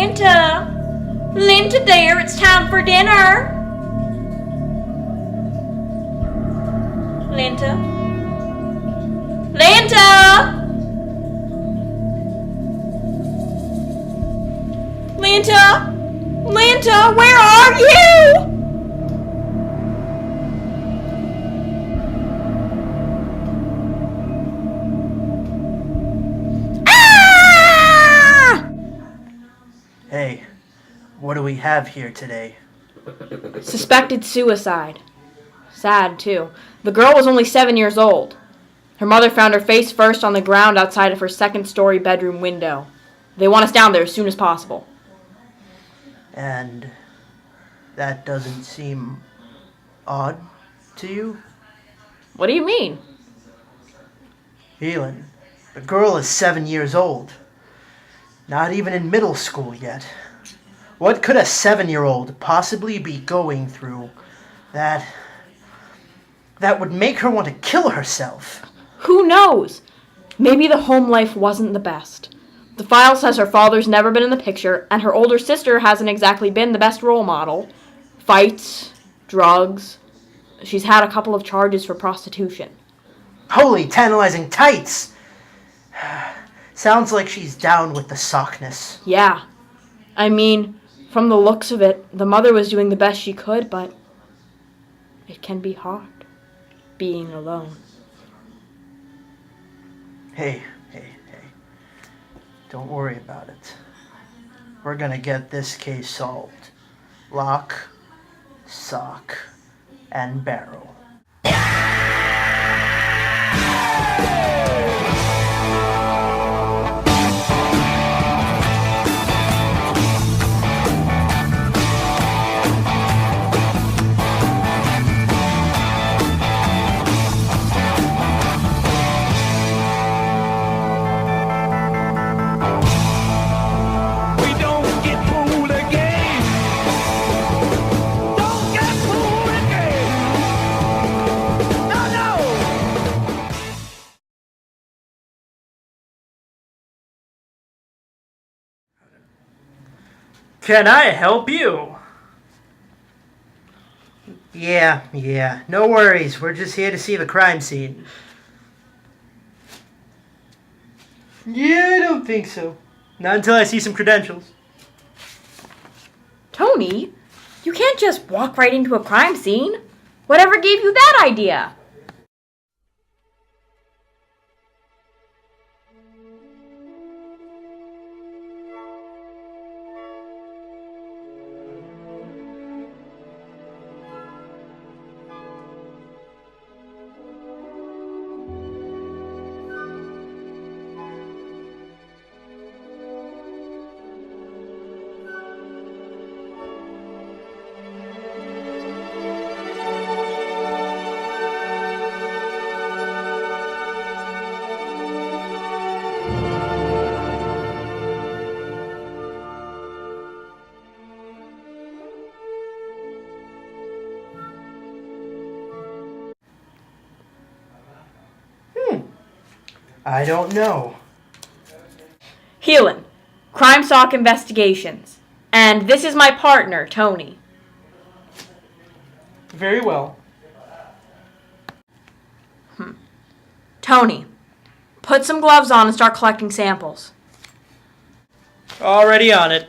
Linta! Linta dear, it's time for dinner! Linta? Linta! Linta! Linta, where are you? Ah! Hey, what do we have here today? Suspected suicide. Sad, too. The girl was only 7 years old. Her mother found her face first on the ground outside of her second-story bedroom window. They want us down there as soon as possible. And that doesn't seem odd to you? What do you mean? Heelen, the girl is 7 years old. Not even in middle school yet. What could a 7-year-old possibly be going through that would make her want to kill herself? Who knows? Maybe the home life wasn't the best. The file says her father's never been in the picture, and her older sister hasn't exactly been the best role model. Fights, drugs. She's had a couple of charges for prostitution. Holy tantalizing tights! Sounds like she's down with the sockness. Yeah. I mean, from the looks of it, the mother was doing the best she could, but it can be hard being alone. Hey. Don't worry about it. We're gonna get this case solved. Lock, sock, and barrel. Can I help you? Yeah. No worries. We're just here to see the crime scene. Yeah, I don't think so. Not until I see some credentials. Tony, you can't just walk right into a crime scene. Whatever gave you that idea? I don't know. Heelen, Crime Sock Investigations. And this is my partner, Tony. Very well. Tony, put some gloves on and start collecting samples. Already on it.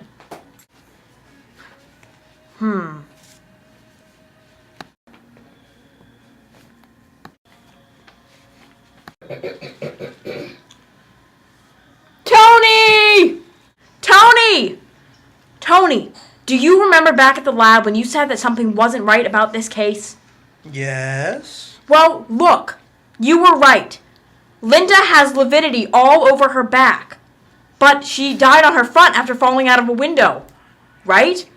Tony, do you remember back at the lab when you said that something wasn't right about this case? Yes? Well, look, you were right. Linda has lividity all over her back, but she died on her front after falling out of a window, right?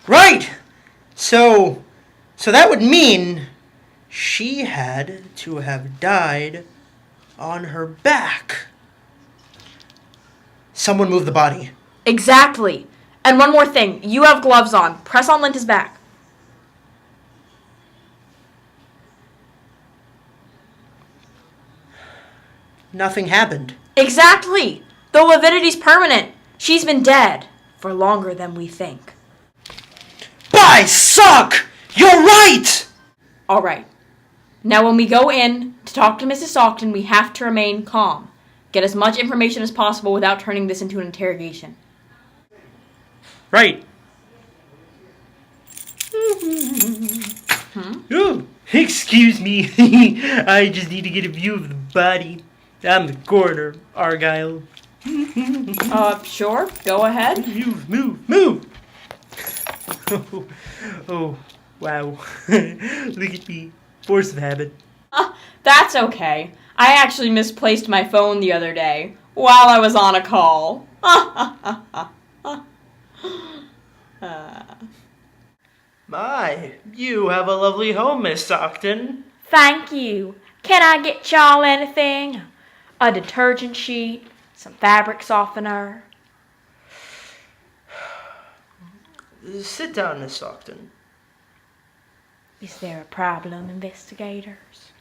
Right! So that would mean she had to have died on her back. Someone move the body. Exactly. And one more thing. You have gloves on. Press on Linda's back. Nothing happened. Exactly. The lividity's permanent. She's been dead for longer than we think. By Sock! You're right! All right. Now when we go in to talk to Mrs. Sockton, we have to remain calm. Get as much information as possible without turning this into an interrogation. Right. Oh, excuse me. I just need to get a view of the body. I'm the coroner, Argyle. Sure. Go ahead. Move. Oh, wow. Look at me. Force of habit. That's okay. I actually misplaced my phone the other day while I was on a call. My, you have a lovely home, Miss Sockton. Thank you. Can I get y'all anything? A detergent sheet, some fabric softener. Sit down, Miss Sockton. Is there a problem, investigators?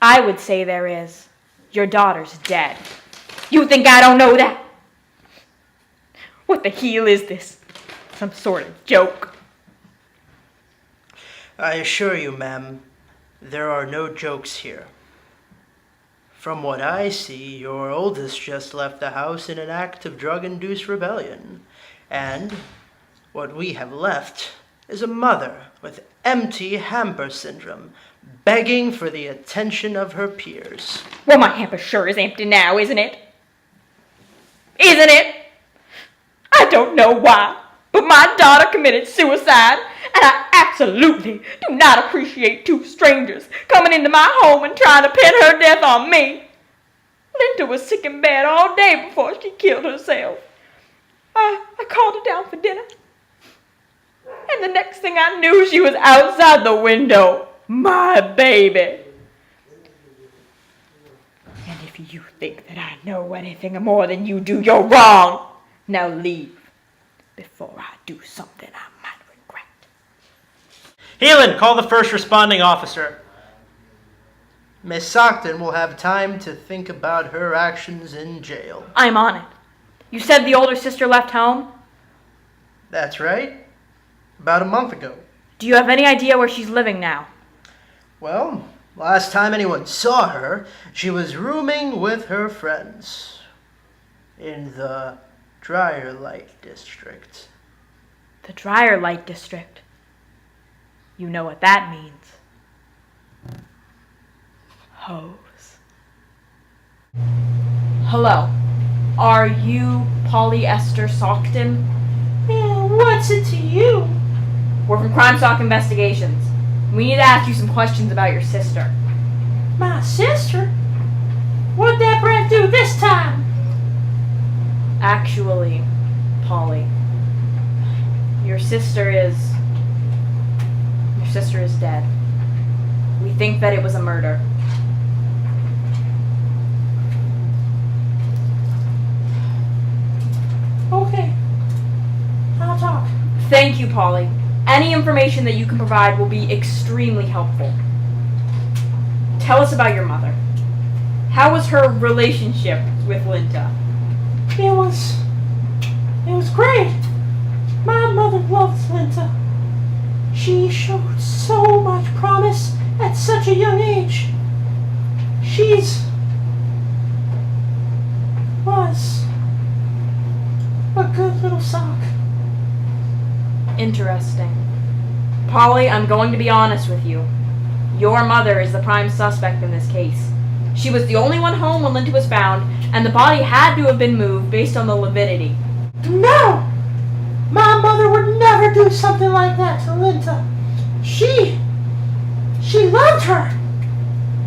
I would say there is. Your daughter's dead. You think I don't know that? What the hell is this? Some sort of joke? I assure you, ma'am, there are no jokes here. From what I see, your oldest just left the house in an act of drug-induced rebellion. And what we have left is a mother with empty hamper syndrome, begging for the attention of her peers. Well, my hamper sure is empty now, isn't it? Isn't it? I don't know why, but my daughter committed suicide, and I absolutely do not appreciate two strangers coming into my home and trying to pin her death on me. Linta was sick in bed all day before she killed herself. I called her down for dinner, and the next thing I knew, she was outside the window. My baby. And if you think that I know anything more than you do, you're wrong. Now leave before I do something I might regret. Heelen, call the first responding officer. Miss Sockton will have time to think about her actions in jail. I'm on it. You said the older sister left home? That's right. About a month ago. Do you have any idea where she's living now? Well, last time anyone saw her, she was rooming with her friends in the Dryer Light District. The Dryer Light District. You know what that means. Hose. Hello. Are you Polyester Sockton? What's it to you? We're from Crime Stock Investigations. We need to ask you some questions about your sister. My sister? What'd that brat do this time? Actually, Polly, your sister is dead. We think that it was a murder. Okay. I'll talk. Thank you, Polly. Any information that you can provide will be extremely helpful. Tell us about your mother. How was her relationship with Linta? It was great. My mother loves Linta. She showed so much promise at such a young age. Was a good little sock. Interesting. Polly, I'm going to be honest with you. Your mother is the prime suspect in this case. She was the only one home when Linta was found, and the body had to have been moved based on the lividity. No! My mother would never do something like that to Linta. She loved her.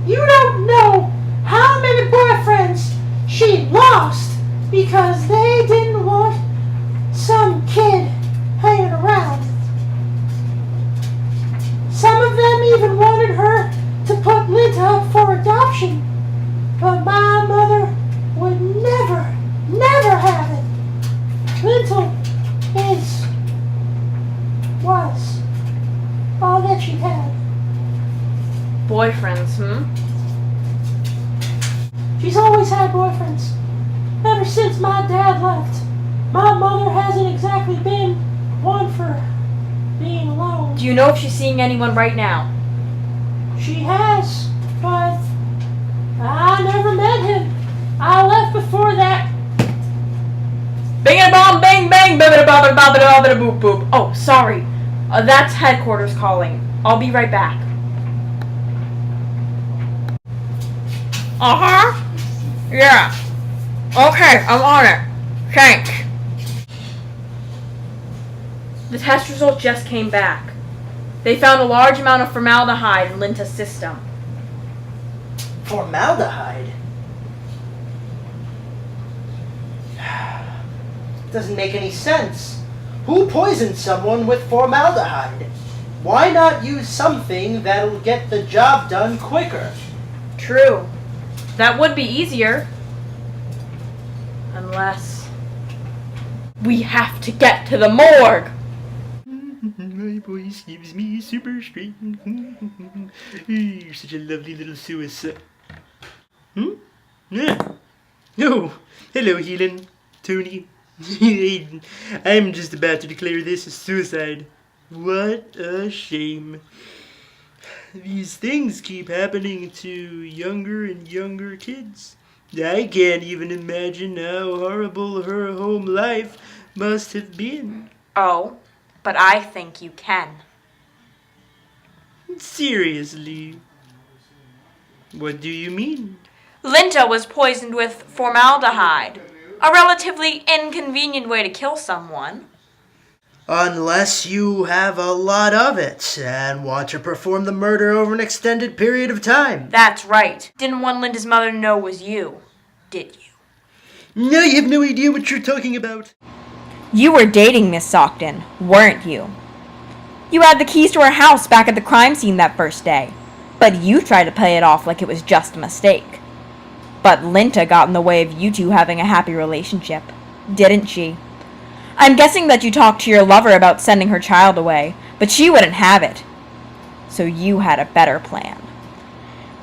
You don't know how many boyfriends she lost because they didn't want some kid hanging around. Some of them even wanted her to put Linta up for adoption, but my mother would never have it. Linta was all that she had. Boyfriends, She's always had boyfriends, ever since my dad left. My mother hasn't exactly been one for being alone. Do you know if she's seeing anyone right now? She has, but I never met him. I left before that. Bing a bomb, bang bang, bibbida bobbida bobbida bobbida boop boop. Oh, sorry. That's headquarters calling. I'll be right back. Yeah. Okay, I'm on it. Thanks. The test results just came back. They found a large amount of formaldehyde in Linta's system. Formaldehyde? Doesn't make any sense. Who poisoned someone with formaldehyde? Why not use something that'll get the job done quicker? True. That would be easier. Unless we have to get to the morgue. My voice gives me super strength. You're such a lovely little suicide. Yeah. Oh, hello, Heelen, Tooknee. I'm just about to declare this a suicide. What a shame. These things keep happening to younger and younger kids. I can't even imagine how horrible her home life must have been. Oh, but I think you can. Seriously? What do you mean? Linta was poisoned with formaldehyde. A relatively inconvenient way to kill someone. Unless you have a lot of it and want to perform the murder over an extended period of time. That's right. Didn't want Linta's mother to know it was you, did you? No, you have no idea what you're talking about. You were dating Miss Sockton, weren't you? You had the keys to her house back at the crime scene that first day, but you tried to play it off like it was just a mistake. But Linta got in the way of you two having a happy relationship, didn't she? I'm guessing that you talked to your lover about sending her child away, but she wouldn't have it. So you had a better plan.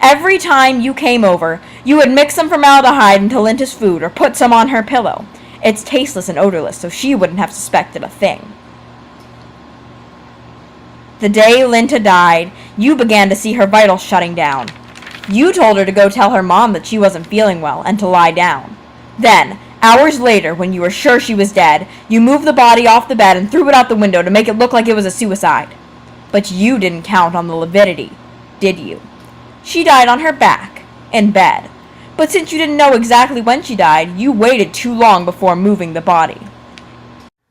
Every time you came over, you would mix some formaldehyde into Linta's food or put some on her pillow. It's tasteless and odorless, so she wouldn't have suspected a thing. The day Linta died, you began to see her vitals shutting down. You told her to go tell her mom that she wasn't feeling well and to lie down. Then, hours later, when you were sure she was dead, you moved the body off the bed and threw it out the window to make it look like it was a suicide. But you didn't count on the lividity, did you? She died on her back, in bed. But since you didn't know exactly when she died, you waited too long before moving the body.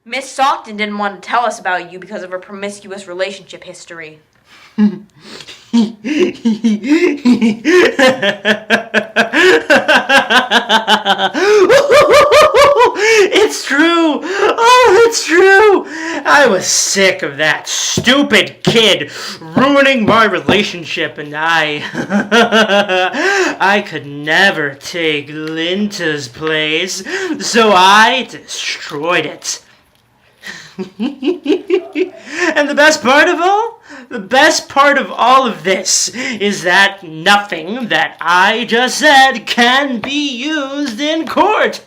Miss Sockton didn't want to tell us about you because of her promiscuous relationship history. It's true! Oh, it's true! I was sick of that stupid kid ruining my relationship, and I could never take Linta's place, so I destroyed it. And the best part of all of this is that nothing that I just said can be used in court.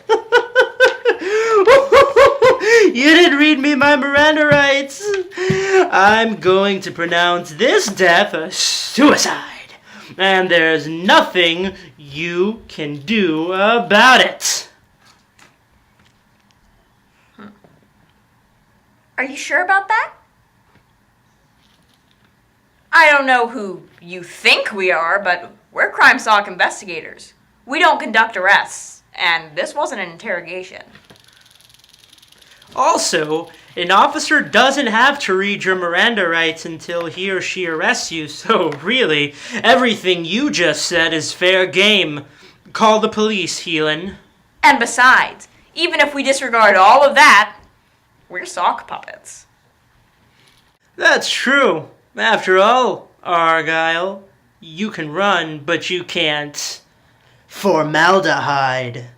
You didn't read me my Miranda rights. I'm going to pronounce this death a suicide, and there's nothing you can do about it. Are you sure about that? I don't know who you think we are, but we're Crime Sock investigators. We don't conduct arrests, and this wasn't an interrogation. Also, an officer doesn't have to read your Miranda rights until he or she arrests you, so really, everything you just said is fair game. Call the police, Heelen. And besides, even if we disregard all of that, we're sock puppets. That's true. After all, Argyle, you can run, but you can't. Formaldehyde.